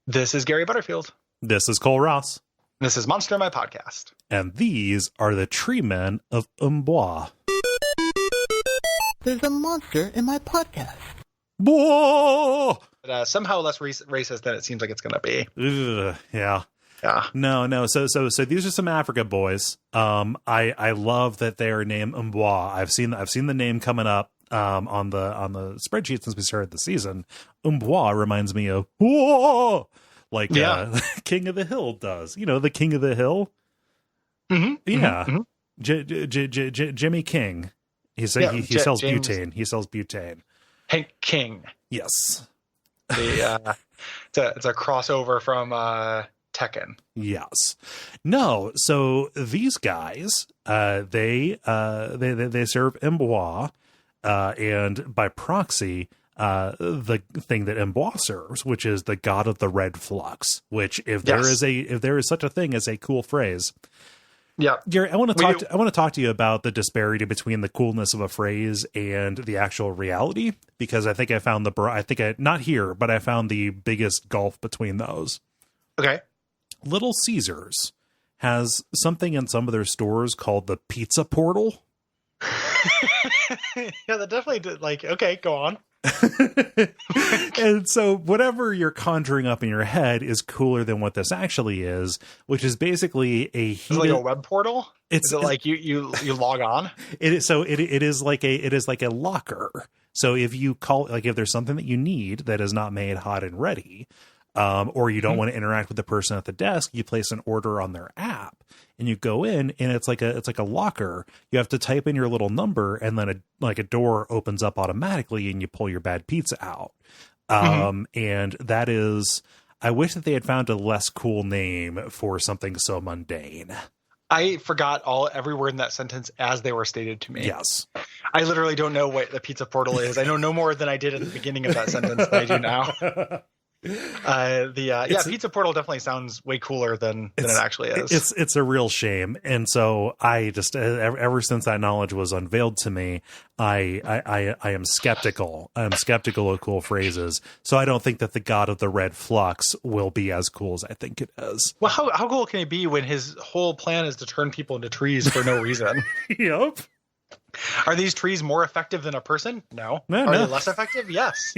This is Gary Butterfield. This is Cole Ross. This is Monster, my podcast. And these are the tree men of Umbois. There's a monster in my podcast. Whoa! But, somehow less racist than it seems like it's going to be. Yeah. Yeah. No. So these are some Africa boys. I love that they are named Umbois. I've seen the name coming up on the spreadsheet since we started the season. Umbois reminds me of whoa, like King of the Hill does. You know, the King of the Hill. Mm-hmm. Yeah. Mm-hmm. Jimmy King. He sells butane. He sells butane. Hank King. Yes. It's a crossover from Tekken. Yes. No. So these guys, they serve Umbois, and by proxy, the thing that Umbois serves, which is the god of the red flux. Which, if there is such a thing as a cool phrase. Yeah, Gary, I want to talk to you about the disparity between the coolness of a phrase and the actual reality, because I think I found not here, but I found the biggest gulf between those. Okay. Little Caesars has something in some of their stores called the pizza portal. Yeah, that definitely did. Like, okay, go on. And so whatever you're conjuring up in your head is cooler than what this actually is, which is basically It's like a web portal. Is it like you log on? It is like a locker. So if you call, like, if there's something that you need that is not made hot and ready, or you don't want to interact with the person at the desk, you place an order on their app and you go in, and it's like a locker. You have to type in your little number, and then a door opens up automatically, and you pull your bad pizza out. And that is, I wish that they had found a less cool name for something so mundane. I forgot every word in that sentence as they were stated to me. Yes. I literally don't know what the pizza portal is. I know no more than I did at the beginning of that sentence than I do now. Pizza portal definitely sounds way cooler than it actually is. It's a real shame. And so I just, ever since that knowledge was unveiled to me, I am skeptical. I'm skeptical of cool phrases. So I don't think that the god of the red flux will be as cool as I think it is. Well, how cool can it be when his whole plan is to turn people into trees for no reason? Yep. Are these trees more effective than a person? No. Are they less effective? Yes.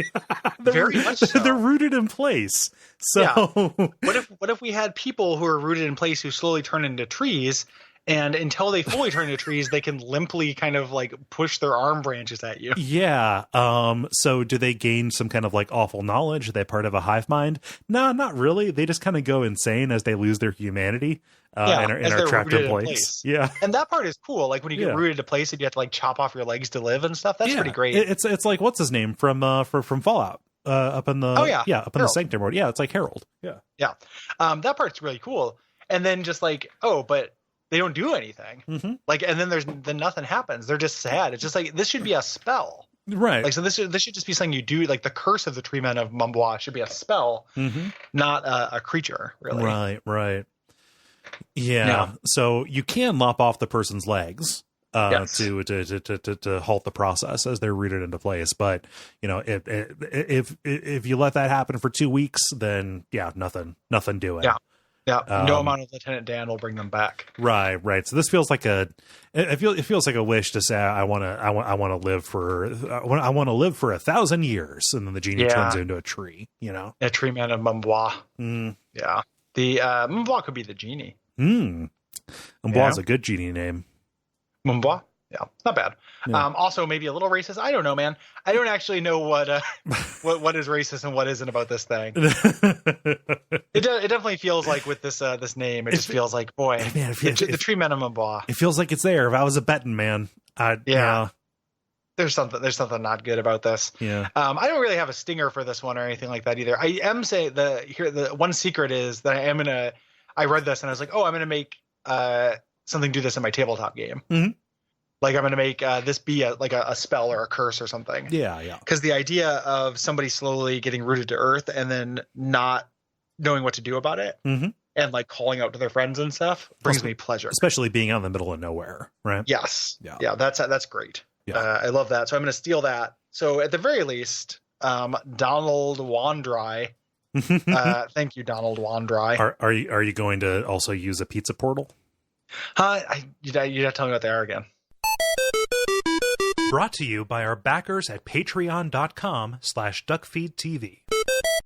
Very much so. They're rooted in place. So what if we had people who are rooted in place who slowly turn into trees, and until they fully turn into trees, they can limply kind of like push their arm branches at you? Yeah. So do they gain some kind of like awful knowledge? Are they part of a hive mind? No, not really. They just kind of go insane as they lose their humanity. And are trapped in place. Yeah. And that part is cool. Like when you get rooted to place and you have to like chop off your legs to live and stuff. That's pretty great. It's like, what's his name from Fallout? Up in the up in Harold. The Sanctum Road. Yeah, it's like Harold. Yeah. Yeah. That part's really cool. And then just like, but they don't do anything. Mm-hmm. Like, and then nothing happens. They're just sad. It's just like, this should be a spell. Right. Like, so this should just be something you do. Like the curse of the tree men of Umbois should be a spell, not a creature, really. Right. Yeah. So you can lop off the person's legs to halt the process as they're rooted into place. But you know, if you let that happen for 2 weeks, then nothing doing. Yeah. No amount of Lieutenant Dan will bring them back. Right. So this feels like it feels like a wish to say I want to live for 1,000 years, and then the genie turns into a tree. You know, a tree man of Umbois. Yeah. The Umbois could be the genie. Umbois is a good genie name. Umbois? Yeah, not bad. Yeah. Also, maybe a little racist. I don't know, man. I don't actually know what is racist and what isn't about this thing. It definitely feels like with this name, it just feels like, boy, the tree man of Umbois. It feels like it's there. If I was a betting man, There's something not good about this. Yeah. I don't really have a stinger for this one or anything like that either. I am saying the one secret is that I read this and I was like, I'm gonna make something do this in my tabletop game. Mm-hmm. Like I'm gonna make this be a spell or a curse or something. Yeah. Because the idea of somebody slowly getting rooted to earth and then not knowing what to do about it, and like calling out to their friends and stuff brings me pleasure. Especially being out in the middle of nowhere, right? Yes. Yeah. That's great. Yeah. I love that. So I'm going to steal that. So at the very least, Donald Wandry Thank you, Donald Wandry. Are you going to also use a pizza portal? You'd have to tell me what they are again. Brought to you by our backers at patreon.com/duckfeed.tv.